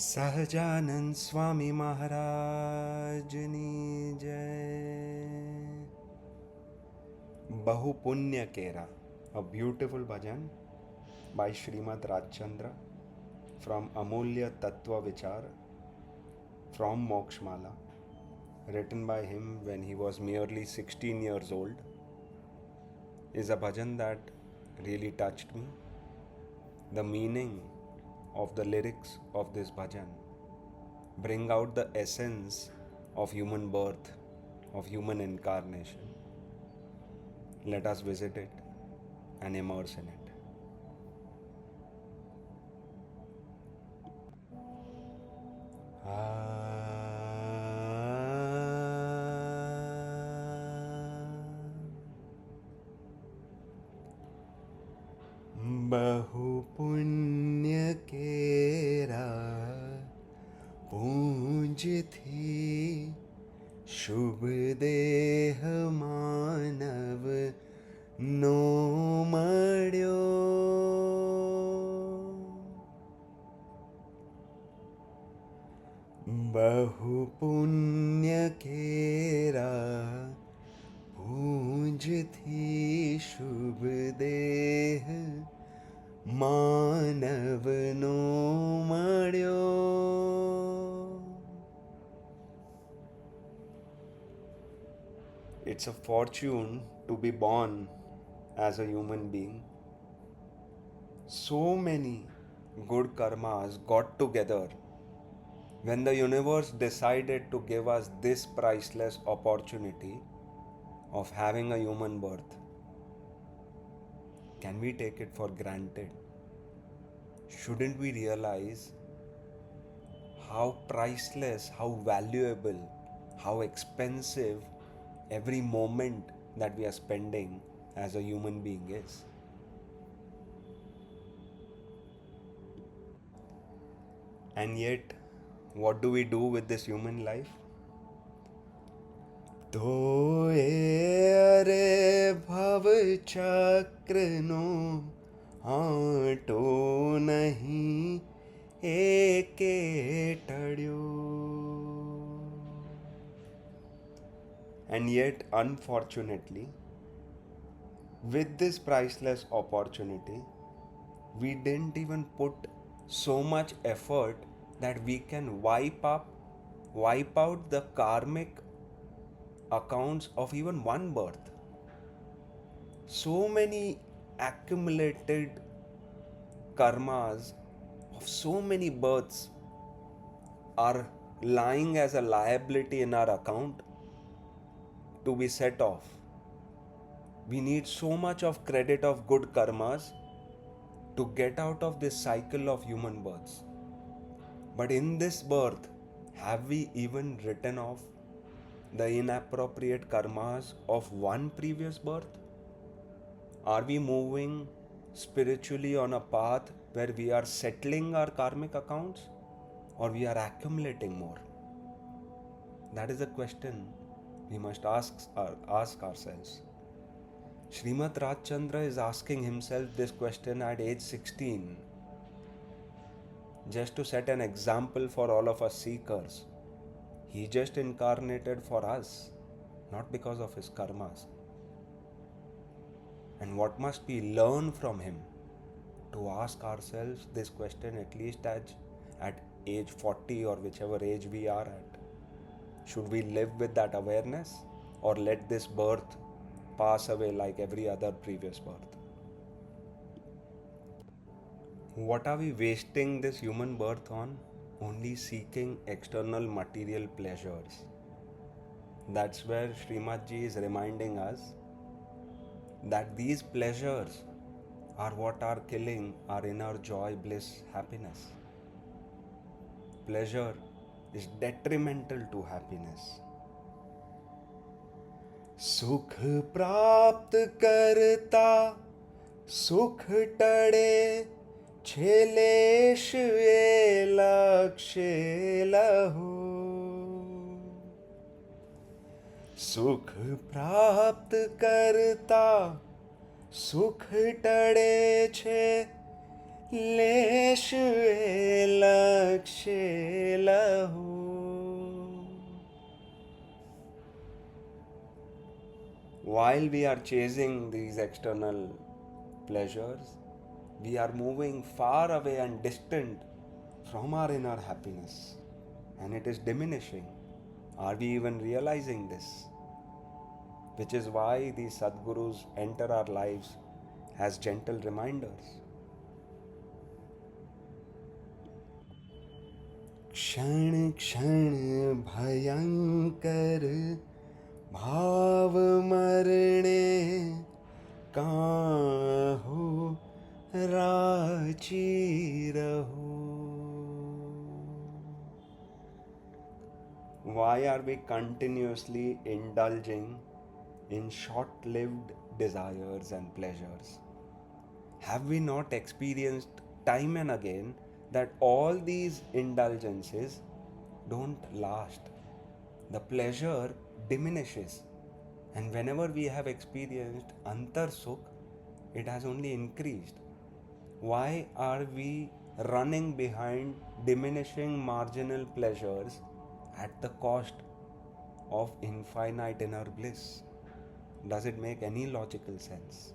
सहजानंद स्वामी महाराजनी जय। बहुपुण्य केरा, a beautiful bhajan by Srimad Rajchandra from Amulya Tattva Vichar from Mokshmala, written by him when he was merely 16 years old, is a bhajan that really touched me. The meaning of the lyrics of this bhajan bring out the essence of human birth, of human incarnation. Let us visit it and immerse in it. बहु पुण्य केरा पूंज थी, शुभ देह मानव no मड्यो। बहु पुण्य केरा पूंज थी, शुभ देह मानव no मड्यो। It's a fortune to be born as a human being. So many good karmas got together when the universe decided to give us this priceless opportunity of having a human birth. Can we take it for granted? Shouldn't we realize how priceless, how valuable, how expensive every moment that we are spending as a human being is? And yet, what do we do with this human life? तो अरे भव चक्र no auto नहीं एके टड्यो. And yet, unfortunately, with this priceless opportunity, we didn't even put so much effort that we can wipe out the karmic accounts of even one birth. So many accumulated karmas of so many births are lying as a liability in our account to be set off. We need so much of credit of good karmas to get out of this cycle of human births. But in this birth, have we even written off the inappropriate karmas of one previous birth? Are we moving spiritually on a path where we are settling our karmic accounts, or we are accumulating more? That is a question we must ask ourselves. Srimad Rajchandra is asking himself this question at age 16, just to set an example for all of us seekers. He just incarnated for us, not because of his karmas. And what must we learn from him? To ask ourselves this question at least at age 40 or whichever age we are at. Should we live with that awareness, or let this birth pass away like every other previous birth? What are we wasting this human birth on? Only seeking external material pleasures. That's where Srimad Ji is reminding us that these pleasures are what are killing our inner joy, bliss, happiness. Pleasure is detrimental to happiness. सुख प्राप्त करता सुख टड़े, छेलेश ए लक्ष्य लहो. सुख प्राप्त करता सुख टड़े छे, लेश ए लक्ष्य लहो. While we are chasing these external pleasures, we are moving far away and distant from our inner happiness, and it is diminishing. Are we even realizing this? Which is why these Sadgurus enter our lives as gentle reminders. क्षण क्षण भयंकर भाव मरणे काहू राची रहो. Why are we continuously indulging in short-lived desires and pleasures? Have we not experienced time and again that all these indulgences don't last? The pleasure diminishes, and whenever we have experienced antar sukh, it has only increased. Why are we running behind diminishing marginal pleasures at the cost of infinite inner bliss? Does it make any logical sense?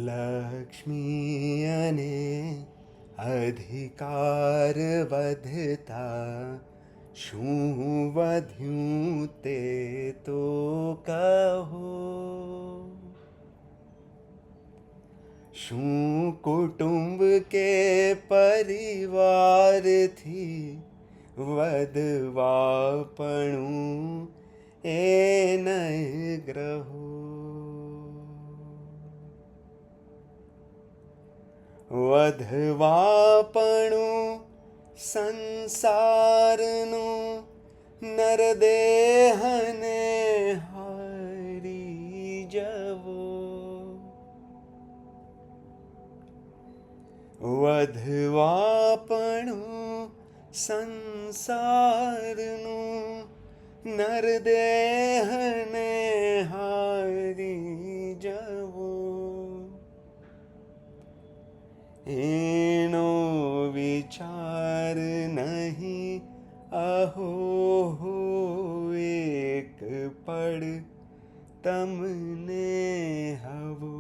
Lakshmi अने अधिकार વધતા શું વધ્યું તે તો કહો. શું કુટુંબ કે પરિવારથી વધવાપણું એ નહીં ગ્રહો. વધવાપણું સંસારનું નરદેહને હારી જવો. વધવાપણું સંસારનું નરદેહને હારી જવો. એનો વિચાર નહીં અહો હો એક પળ તમને હવો.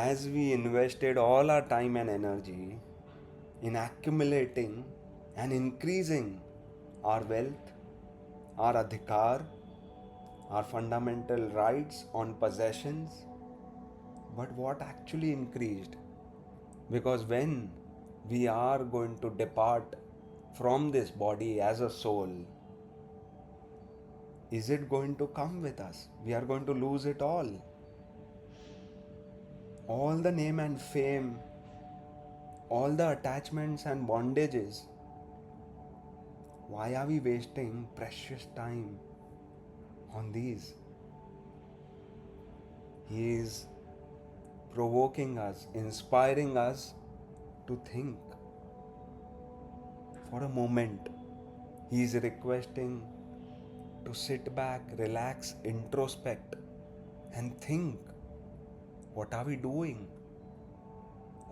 As we invested all our time and energy in accumulating and increasing our wealth, our adhikar, our fundamental rights on possessions, but what actually increased? Because when we are going to depart from this body as a soul, is it going to come with us? We are going to lose it all. All the name and fame, all the attachments and bondages. Why are we wasting precious time on these? He is provoking us, inspiring us to think. For a moment, he is requesting to sit back, relax, introspect, and think. What are we doing?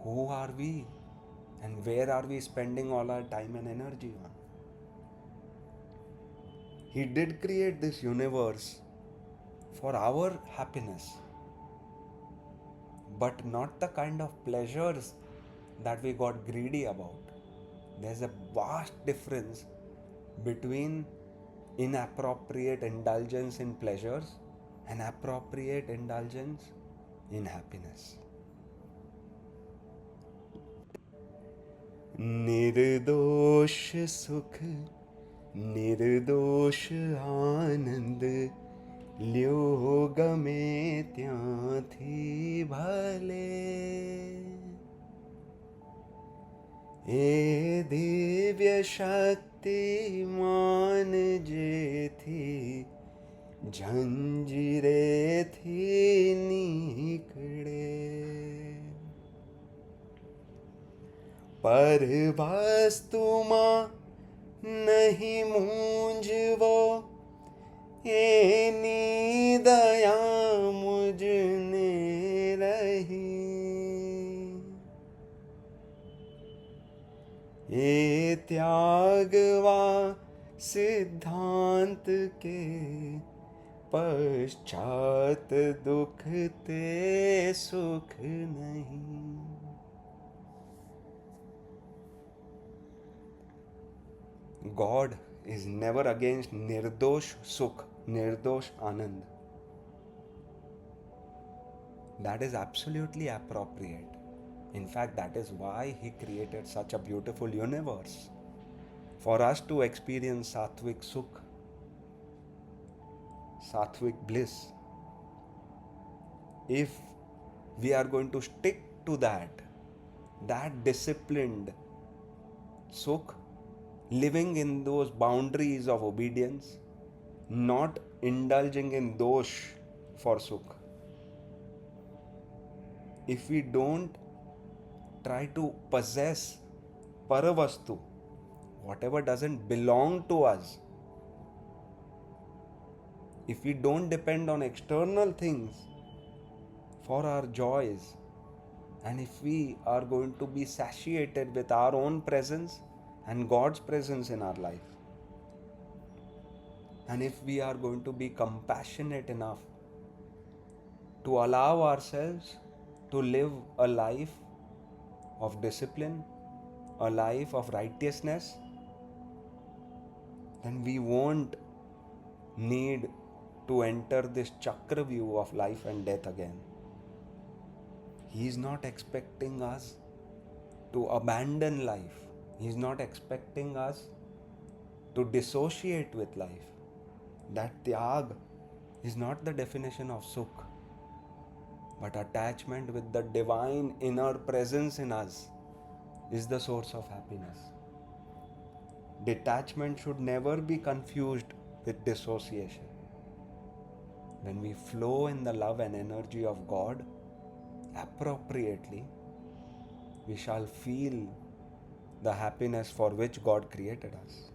Who are we? And where are we spending all our time and energy on? He did create this universe for our happiness, but not the kind of pleasures that we got greedy about. There's a vast difference between inappropriate indulgence in pleasures and appropriate indulgence in happiness. निर्दोष सुख निर्दोष आनंद લ્યો ગમે ત્યાંથી ભલે. એ દિવ્ય શક્તિમાન જેથી ઝંજીરેથી નીકળે. પર વસ્તુમાં नहीं मूंझवो, एनी दया मुझने रही। ये त्यागवा सिद्धांत के पश्चात दुख ते सुख नहीं। God is never against Nirdosh Sukh, Nirdosh Anand. That is absolutely appropriate. In fact, that is why He created such a beautiful universe. For us to experience Sattvic Sukh, Sattvic bliss. If we are going to stick to that disciplined Sukh, living in those boundaries of obedience, not indulging in dosh for Sukh. If we don't try to possess paravastu, whatever doesn't belong to us, if we don't depend on external things for our joys, and if we are going to be satiated with our own presence and God's presence in our life, and if we are going to be compassionate enough to allow ourselves to live a life of discipline, a life of righteousness, then we won't need to enter this chakra view of life and death again. He is not expecting us to abandon life. He is not expecting us to dissociate with life. That tyag is not the definition of sukh, but attachment with the divine inner presence in us is the source of happiness. Detachment should never be confused with dissociation. When we flow in the love and energy of God appropriately, we shall feel the happiness for which God created us.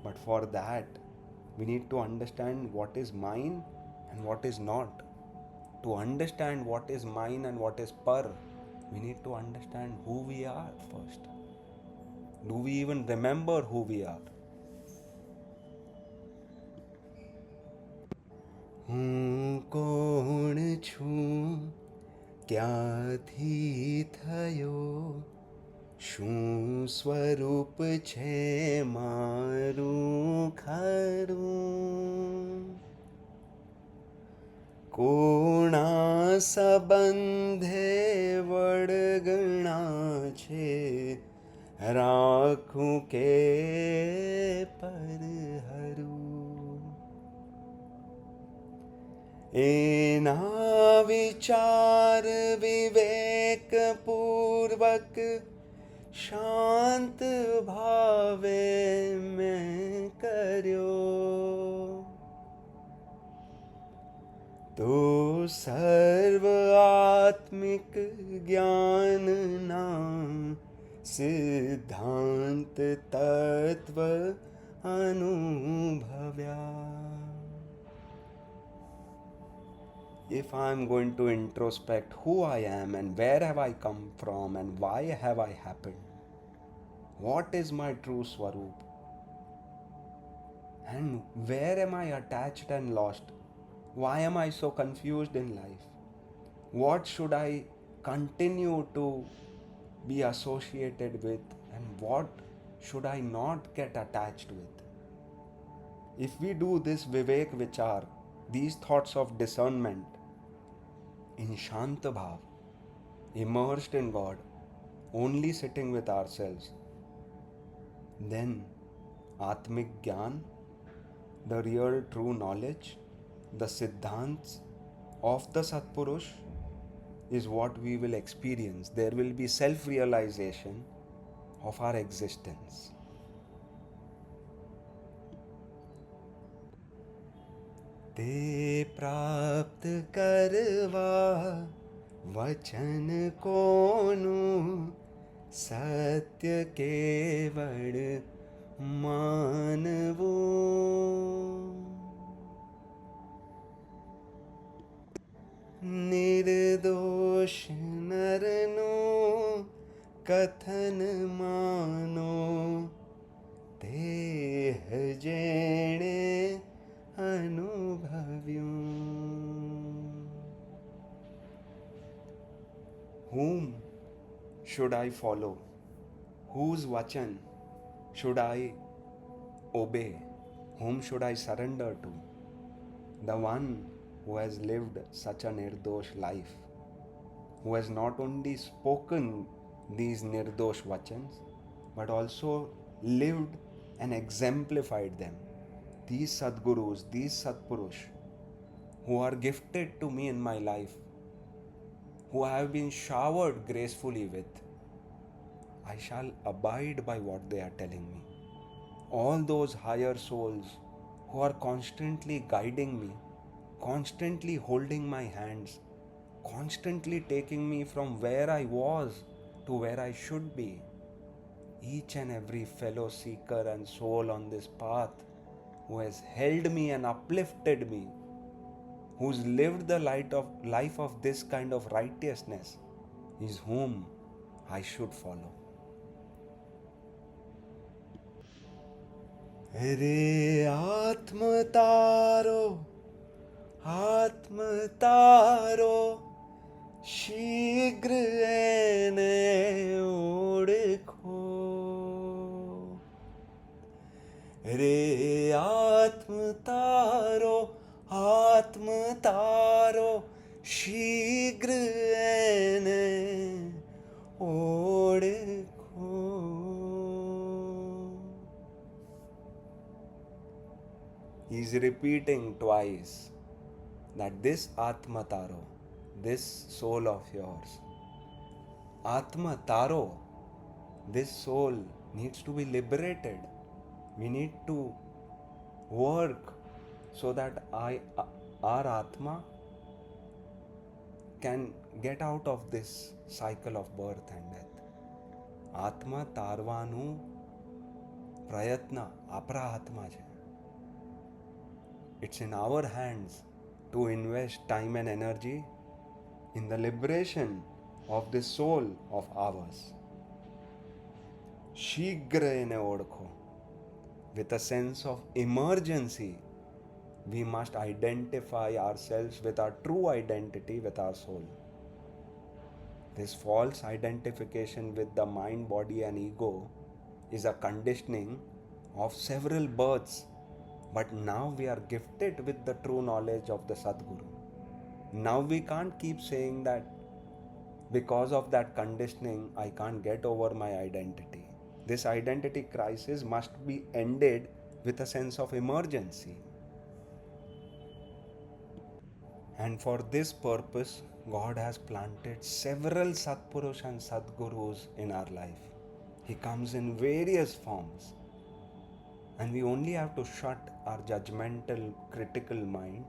But for that, we need to understand what is mine and what is not. To understand what is mine and what is par, we need to understand who we are first. Do we even remember who we are? હું કોણ છું, ક્યાંથી થયો, શું સ્વરૂપ છે મારું ખરું, કોણા સંબંધે વળગણા છે, રાખું કે પરહરું. એના વિચાર વિવેક પૂર્વક શાંત ભાવે મેં કર્યો, તો સર્વ આત્મિક જ્ઞાનના સિદ્ધાંત તત્વ અનુભવ્યા. If I am going to introspect who I am and where have I come from and why have I happened, what is my true Swaroop, and where am I attached and lost, why am I so confused in life, what should I continue to be associated with and what should I not get attached with. If we do this Vivek Vichar, these thoughts of discernment in Shanta Bhav, immersed in God, only sitting with ourselves, then Atmik Gyan, the real true knowledge, the Siddhants of the Satpurush is what we will experience. There will be self-realization of our existence. ते प्राप्त करवा वचन कोनु सत्य केवल मानवो निर्दोष नरनो कथन मानो देह जेणे अनुभव्યું. Whom should I follow? Whose vachan should I obey? Whom should I surrender to? The one who has lived such a nirdosh life, who has not only spoken these nirdosh vachans, but also lived and exemplified them. These Sadgurus, these Satpurush, who are gifted to me in my life, who I have been showered gracefully with, I shall abide by what they are telling me. All those higher souls who are constantly guiding me, constantly holding my hands, constantly taking me from where I was to where I should be. Each and every fellow seeker and soul on this path who has held me and uplifted me, who's lived the life of this kind of righteousness, is whom I should follow. रे आत्म तारो शीघ्र एने ओढ़खो. रे आत्म तारो शीघ्र एने ओढ़खो. He is repeating twice that this Atma Taro, this soul of yours, Atma Taro, this soul needs to be liberated. We need to work so that our Atma can get out of this cycle of birth and death. Atma તારવાનું પ્રયત્ન આપણા હાથમાં છે. It's in our hands to invest time and energy in the liberation of this soul of ours. શીઘ્ર એને ઓળખો. With a sense of emergency, we must identify ourselves with our true identity with our soul. This false identification with the mind, body, and ego is a conditioning of several births. But now we are gifted with the true knowledge of the Sadguru. Now we can't keep saying that because of that conditioning I can't get over my identity. This identity crisis must be ended with a sense of emergency. And for this purpose, God has planted several Satpurush and Sadgurus in our life. He comes in various forms. And we only have to shut our judgmental, critical mind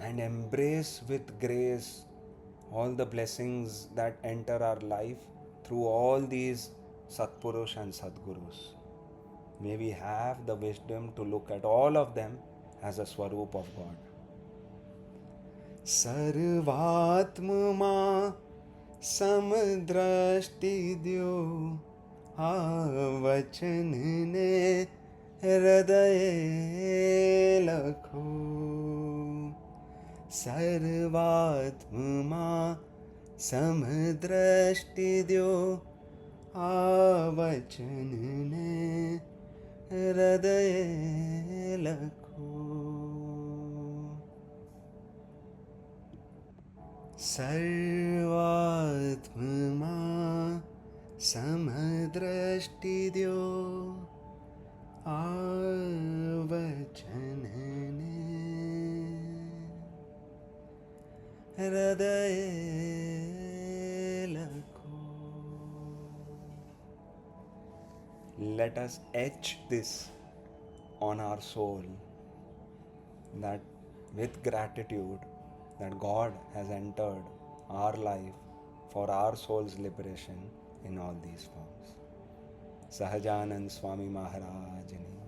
and embrace with grace all the blessings that enter our life through all these Satpurush and Sadgurus. May we have the wisdom to look at all of them as a Swarup of God. सर्वात्मा समदृष्टि द्यो आ वचन ने हृदय लखो. सर्वात्मा समदृष्टि द्यो आ वचन ने हृदय लखो. सर्वात्मा समदृष्टि द्यो आ वचन ने हृदय लखो. Let us etch this on our soul, that with gratitude that God has entered our life for our soul's liberation in all these forms. Sahajanand Swami મહારાજની